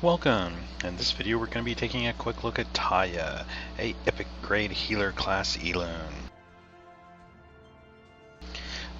Welcome! In this video we're going to be taking a quick look at Taya, a epic grade healer class Elune.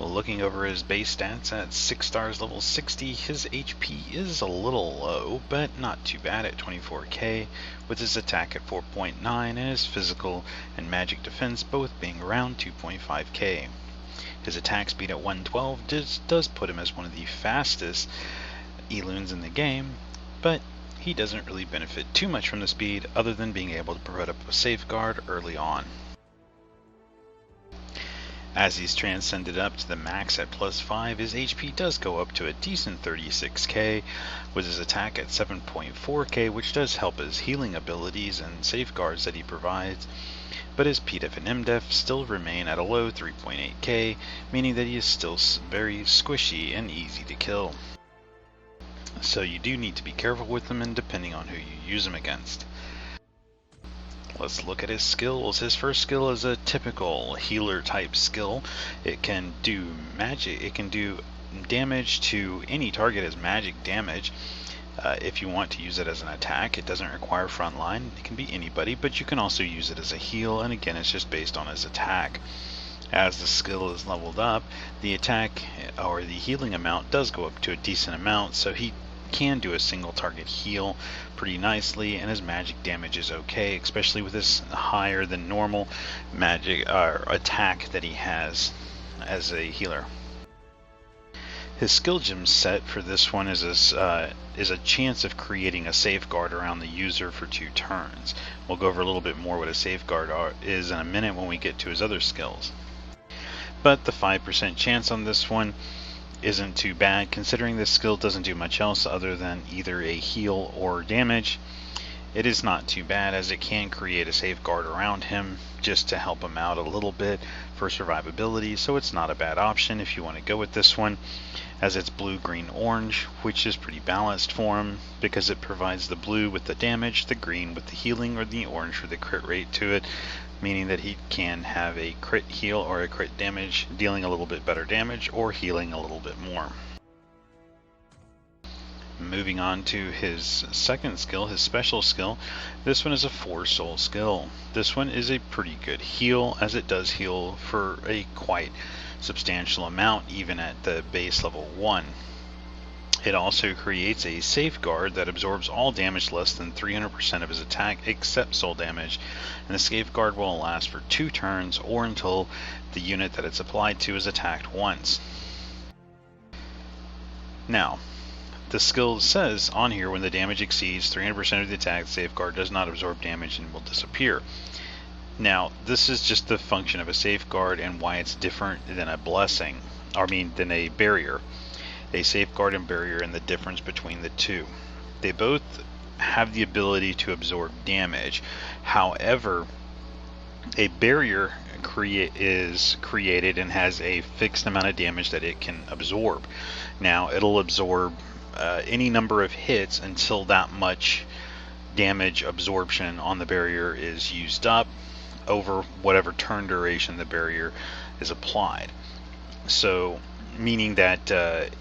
Looking over his base stats at 6 stars level 60, his HP is a little low, but not too bad at 24k, with his attack at 4.9 and his physical and magic defense both being around 2.5k. His attack speed at 112 does put him as one of the fastest Elunes in the game, but he doesn't really benefit too much from the speed other than being able to put up a safeguard early on. As he's transcended up to the max at +5, his HP does go up to a decent 36k, with his attack at 7.4k, which does help his healing abilities and safeguards that he provides, but his PDEF and MDEF still remain at a low 3.8k, meaning that he is still very squishy and easy to kill. So you do need to be careful with them and depending on who you use them against. Let's look at his skills. His first skill is a typical healer type skill. It can do magic. It can do damage to any target as magic damage. If you want to use it as an attack, it doesn't require frontline. It can be anybody, but you can also use it as a heal, and again it's just based on his attack. As the skill is leveled up, the attack or the healing amount does go up to a decent amount, so he can do a single target heal pretty nicely, and his magic damage is okay, especially with this higher than normal magic attack that he has as a healer. His skill gem set for this one is a chance of creating a safeguard around the user for 2 turns. We'll go over a little bit more what a safeguard is in a minute when we get to his other skills. But the 5% chance on this one isn't too bad, considering this skill doesn't do much else other than either a heal or damage. It is not too bad, as it can create a safeguard around him just to help him out a little bit for survivability, so it's not a bad option if you want to go with this one, as it's blue, green, orange, which is pretty balanced for him because it provides the blue with the damage, the green with the healing, or the orange for the crit rate to it, meaning that he can have a crit heal or a crit damage, dealing a little bit better damage or healing a little bit more. Moving on to his second skill, his special skill, this one is a 4 soul skill. This one is a pretty good heal, as it does heal for a quite substantial amount even at the base level 1. It also creates a safeguard that absorbs all damage less than 300% of his attack except soul damage, and the safeguard will last for 2 turns or until the unit that it's applied to is attacked once. Now, the skill says on here, when the damage exceeds 300% of the attack, the safeguard does not absorb damage and will disappear. Now, this is just the function of a safeguard and why it's different than a blessing, than a barrier. A safeguard and barrier and the difference between the two. They both have the ability to absorb damage. However, a barrier is created and has a fixed amount of damage that it can absorb. Now, it'll absorb any number of hits until that much damage absorption on the barrier is used up over whatever turn duration the barrier is applied. So, meaning that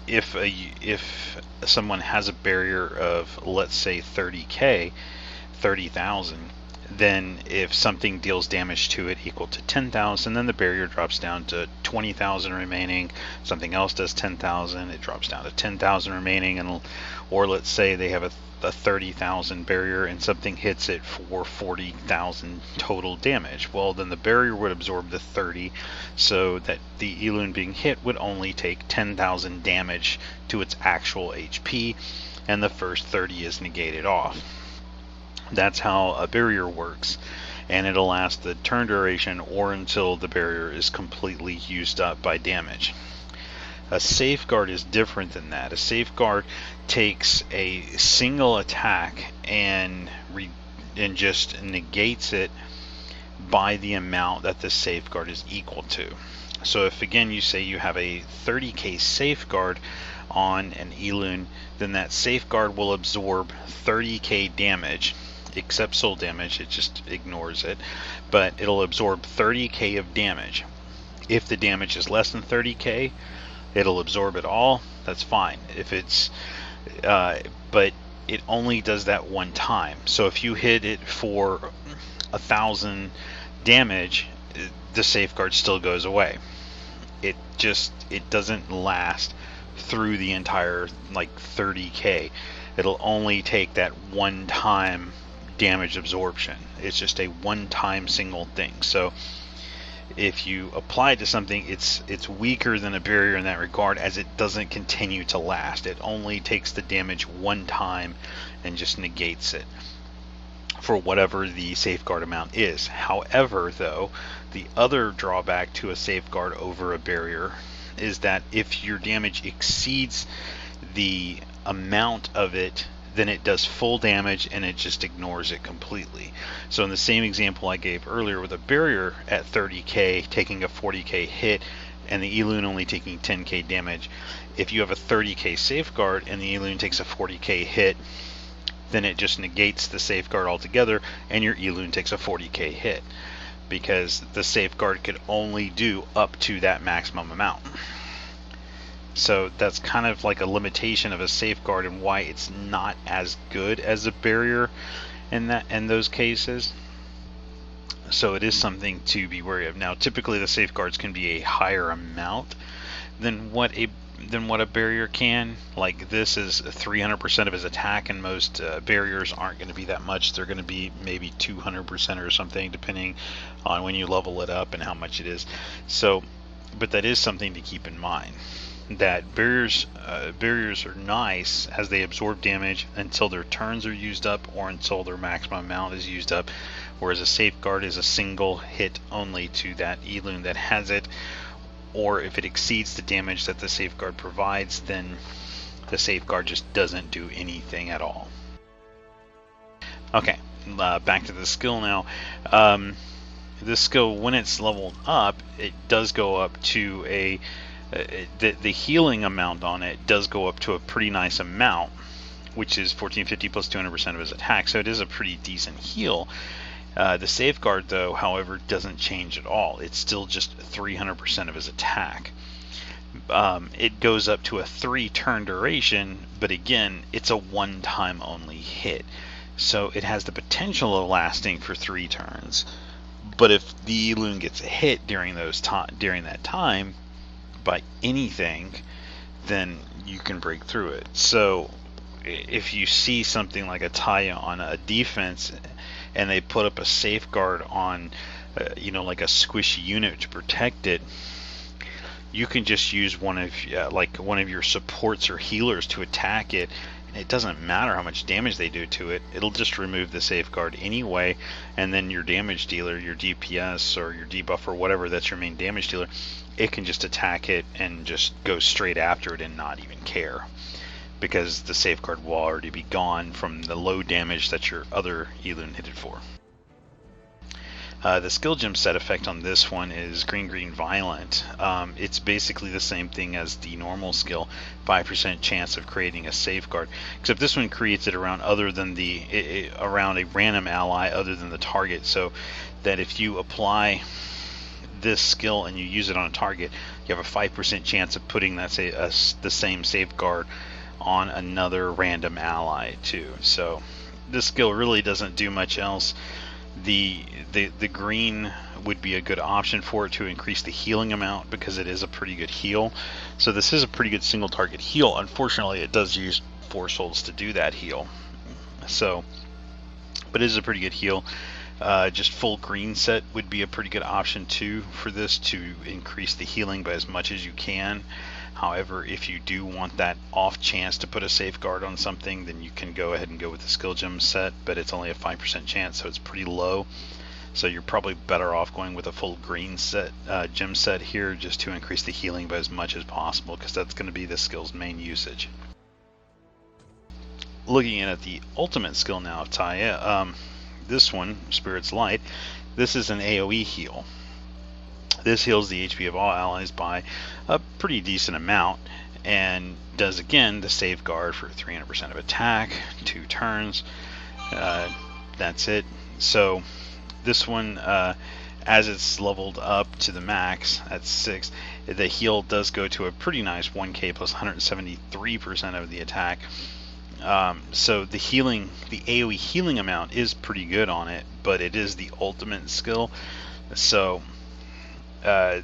if someone has a barrier of, let's say, 30,000, then if something deals damage to it equal to 10,000, then the barrier drops down to 20,000 remaining. Something else does 10,000, it drops down to 10,000 remaining, or let's say they have a 30,000 barrier and something hits it for 40,000 total damage. Well, then the barrier would absorb the 30, so that the Elune being hit would only take 10,000 damage to its actual HP, and the first 30 is negated off. That's how a barrier works, and it'll last the turn duration or until the barrier is completely used up by damage. A safeguard is different than that. A safeguard takes a single attack and just negates it by the amount that the safeguard is equal to. So if again you say you have a 30k safeguard on an Elune, then that safeguard will absorb 30k damage, except soul damage, it just ignores it, but it'll absorb 30k of damage. If the damage is less than 30k, it'll absorb it all. That's fine. If it's but it only does that one time. So if you hit it for 1,000 damage, the safeguard still goes away. It doesn't last through the entire like 30k. It'll only take that one time damage absorption. It's just a one-time single thing. So if you apply it to something, it's weaker than a barrier in that regard, as it doesn't continue to last. It only takes the damage one time and just negates it for whatever the safeguard amount is. However, though, the other drawback to a safeguard over a barrier is that if your damage exceeds the amount of it, then it does full damage and it just ignores it completely. So in the same example I gave earlier with a barrier at 30k taking a 40k hit and the Elune only taking 10k damage, if you have a 30k safeguard and the Elune takes a 40k hit, then it just negates the safeguard altogether and your Elune takes a 40k hit, because the safeguard could only do up to that maximum amount. So that's kind of like a limitation of a safeguard and why it's not as good as a barrier in those cases. So it is something to be wary of. Now, typically the safeguards can be a higher amount than what a barrier can. Like this is 300% of his attack, and most barriers aren't going to be that much. They're going to be maybe 200% or something, depending on when you level it up and how much it is. So, but that is something to keep in mind, that barriers are nice as they absorb damage until their turns are used up or until their maximum amount is used up, whereas a safeguard is a single hit only to that Elune that has it, or if it exceeds the damage that the safeguard provides, then the safeguard just doesn't do anything at all. Okay, back to the skill now. This skill, when it's leveled up, it does go up to the healing amount on it does go up to a pretty nice amount, which is 1450 plus 200% of his attack, so it is a pretty decent heal. The safeguard, though, however, doesn't change at all. It's still just 300% of his attack. It goes up to a 3-turn duration, but again, it's a one-time only hit, so it has the potential of lasting for 3 turns. But if the Elune gets hit during that time by anything, then you can break through it. So if you see something like a Taya on a defense and they put up a safeguard on like a squishy unit to protect it, you can just use one of your supports or healers to attack it, and it doesn't matter how much damage they do to it, it'll just remove the safeguard anyway, and then your damage dealer, your DPS or your debuff or whatever that's your main damage dealer, it can just attack it and just go straight after it and not even care, because the safeguard will already be gone from the low damage that your other Elune hit it for. The skill gem set effect on this one is green violent. It's basically the same thing as the normal skill, 5% chance of creating a safeguard, except this one creates it around around a random ally other than the target, so that if you apply this skill and you use it on a target, you have a 5% chance of putting the same safeguard on another random ally too. So this skill really doesn't do much else. The green would be a good option for it to increase the healing amount, because it is a pretty good heal. So this is a pretty good single target heal. Unfortunately, it does use 4 souls to do that heal. So, but it is a pretty good heal. Just full green set would be a pretty good option too for this, to increase the healing by as much as you can. However, if you do want that off chance to put a safeguard on something, then you can go ahead and go with the skill gem set, but it's only a 5% chance, so it's pretty low. So you're probably better off going with a full green set, gem set here, just to increase the healing by as much as possible, because that's going to be the skill's main usage. Looking at the ultimate skill now of Taya, this one, Spirit's Light, this is an AoE heal. This heals the HP of all allies by a pretty decent amount, and does again the safeguard for 300% of attack, 2 turns. That's it. So this one, as it's leveled up to the max at 6, the heal does go to a pretty nice 1k plus 173% of the attack. So the healing, the AoE healing amount is pretty good on it, but it is the ultimate skill. So uh,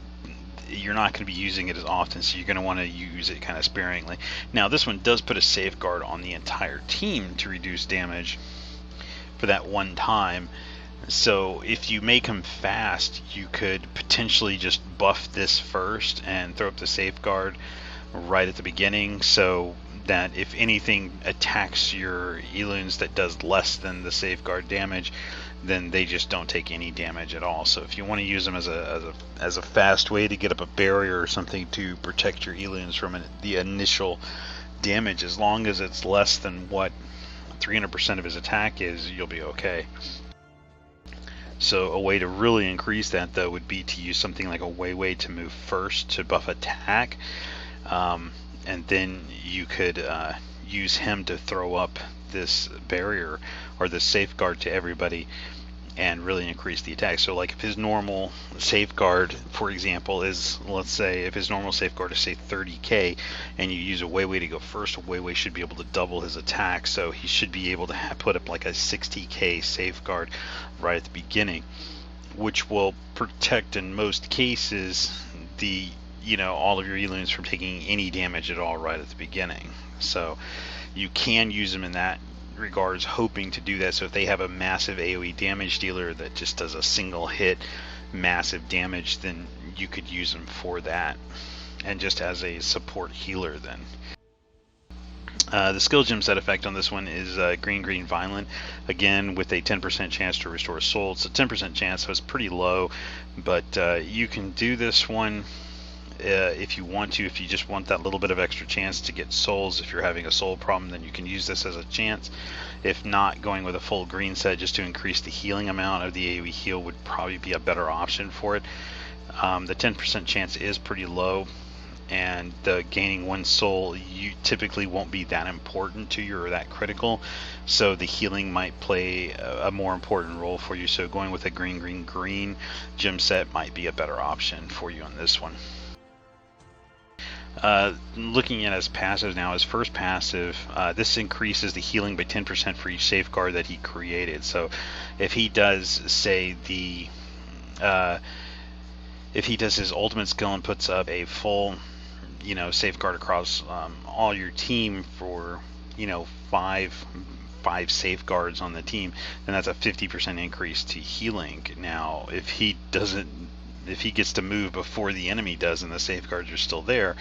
you're not going to be using it as often, so you're going to want to use it kind of sparingly. Now, this one does put a safeguard on the entire team to reduce damage for that one time. So if you make him fast, you could potentially just buff this first and throw up the safeguard right at the beginning, so that if anything attacks your Elunes that does less than the safeguard damage, then they just don't take any damage at all. So if you want to use them as a fast way to get up a barrier or something to protect your Elunes from the initial damage, as long as it's less than what 300% of his attack is, you'll be okay. So a way to really increase that, though, would be to use something like a way to move first to buff attack, and then you could use him to throw up this barrier or this safeguard to everybody and really increase the attack. So like if his normal safeguard, for example, is, let's say if his normal safeguard is say 30k and you use a way to go first, a way should be able to double his attack, so he should be able to put up like a 60k safeguard right at the beginning, which will protect in most cases the all of your Elunes from taking any damage at all right at the beginning. So you can use them in that regards, hoping to do that. So if they have a massive AoE damage dealer that just does a single hit massive damage, then you could use them for that, and just as a support healer then. The skill gem set effect on this one is green violent, again with a 10% chance to restore soul. It's a 10% chance, so it's pretty low, but you can do this one if you want to. If you just want that little bit of extra chance to get souls, if you're having a soul problem, then you can use this as a chance. If not, going with a full green set just to increase the healing amount of the AoE heal would probably be a better option for it. The 10% chance is pretty low, and the gaining one soul you typically won't be that important to you or that critical, so the healing might play a more important role for you. So going with a green gem set might be a better option for you on this one. Looking at his passive now, his first passive, this increases the healing by 10% for each safeguard that he created. So if he does, say, if he does his ultimate skill and puts up a full, safeguard across all your team for, five safeguards on the team, then that's a 50% increase to healing. Now, if he gets to move before the enemy does and the safeguards are still there,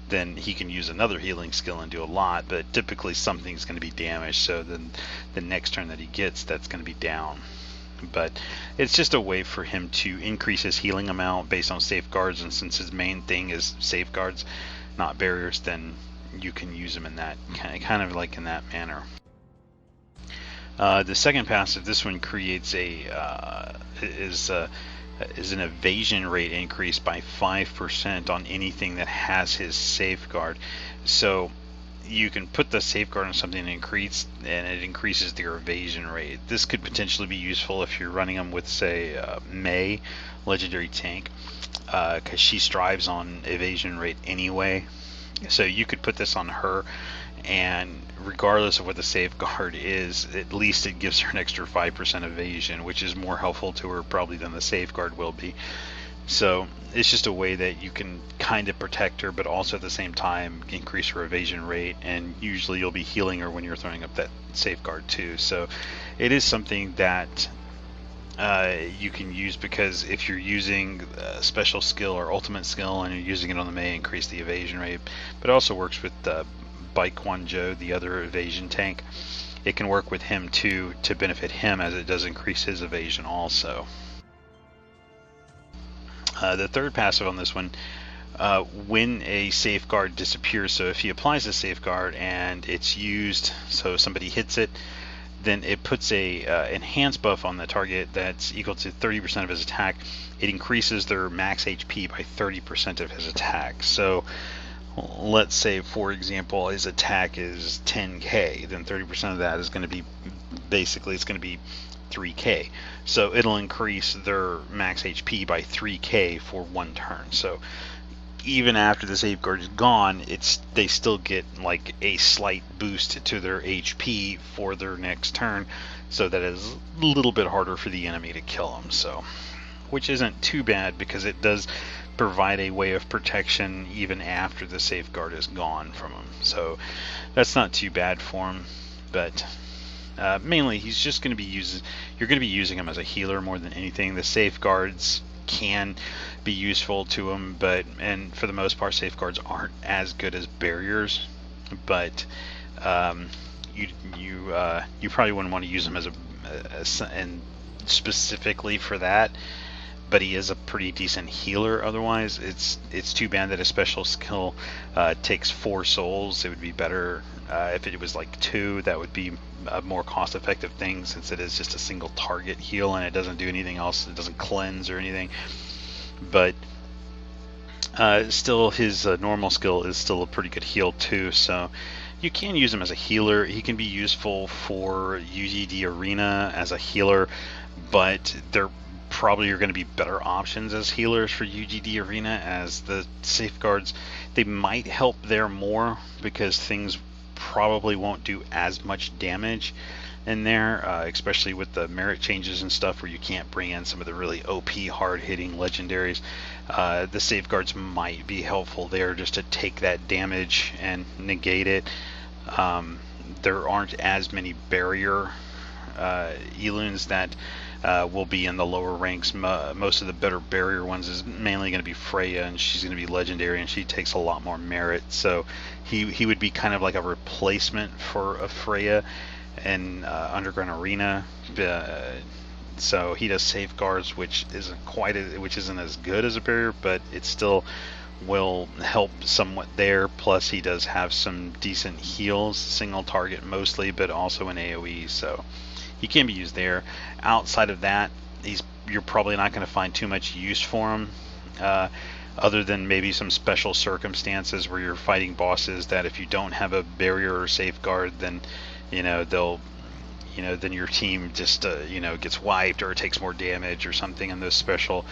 then he can use another healing skill and do a lot, but typically something's going to be damaged, so then the next turn that he gets, that's going to be down. But it's just a way for him to increase his healing amount based on safeguards, and since his main thing is safeguards, not barriers, then you can use him in that kind of like in that manner. The second passive, this one creates is an evasion rate increase by 5% on anything that has his safeguard. So you can put the safeguard on something and it increases their evasion rate. This could potentially be useful if you're running them with, say, May, legendary tank, because she strives on evasion rate anyway. So you could put this on her, and regardless of what the safeguard is, at least it gives her an extra 5% evasion, which is more helpful to her probably than the safeguard will be. So it's just a way that you can kind of protect her, but also at the same time increase her evasion rate, and usually you'll be healing her when you're throwing up that safeguard too. So it is something that you can use, because if you're using a special skill or ultimate skill and you're using it on the May, increase the evasion rate. But it also works with Baekwanjo, the other evasion tank. It can work with him too to benefit him, as it does increase his evasion also. The third passive on this one, when a safeguard disappears, so if he applies a safeguard and it's used, so somebody hits it, then it puts a enhanced buff on the target that's equal to 30% of his attack. It increases their max HP by 30% of his attack. So let's say, for example, his attack is 10k, then 30% of that is going to be, basically it's going to be 3k. So it'll increase their max HP by 3k for one turn. So even after the safeguard is gone, they still get like a slight boost to their HP for their next turn, so that is a little bit harder for the enemy to kill them. So, which isn't too bad because it does provide a way of protection even after the safeguard is gone from him. So that's not too bad for him, but mainly he's just going to be you're going to be using him as a healer more than anything. The safeguards can be useful to him, and for the most part safeguards aren't as good as barriers, but you probably wouldn't want to use him and specifically for that, but he is a pretty decent healer otherwise. It's too bad that a special skill takes 4 souls. It would be better if it was like 2. That would be a more cost-effective thing, since it is just a single target heal and it doesn't do anything else. It doesn't cleanse or anything. But still, his normal skill is still a pretty good heal too, so you can use him as a healer. He can be useful for UGD Arena as a healer, but there probably are going to be better options as healers for UGD Arena, as the safeguards, they might help there more because things probably won't do as much damage in there, especially with the merit changes and stuff where you can't bring in some of the really OP hard-hitting legendaries. The safeguards might be helpful there just to take that damage and negate it. There aren't as many barrier Elunes that will be in the lower ranks. Most of the better barrier ones is mainly going to be Freya, and she's going to be legendary, and she takes a lot more merit. So he would be kind of like a replacement for a Freya in Underground Arena. So he does safeguards, which isn't as good as a barrier, but it still will help somewhat there. Plus he does have some decent heals, single target mostly, but also in AoE, so he can be used there. Outside of that, you're probably not going to find too much use for him, other than maybe some special circumstances where you're fighting bosses that if you don't have a barrier or safeguard, then then your team just gets wiped or takes more damage or something in those special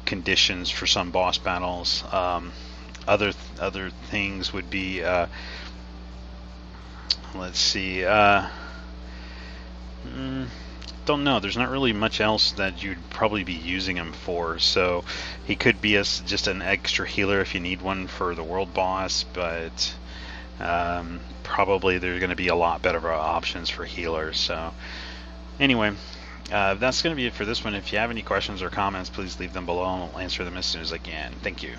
conditions for some boss battles. Other things would be let's see, don't know. There's not really much else that you'd probably be using him for. So he could be just an extra healer if you need one for the world boss, but probably there's going to be a lot better options for healers. So anyway, that's going to be it for this one. If you have any questions or comments, please leave them below and I'll answer them as soon as I can. Thank you.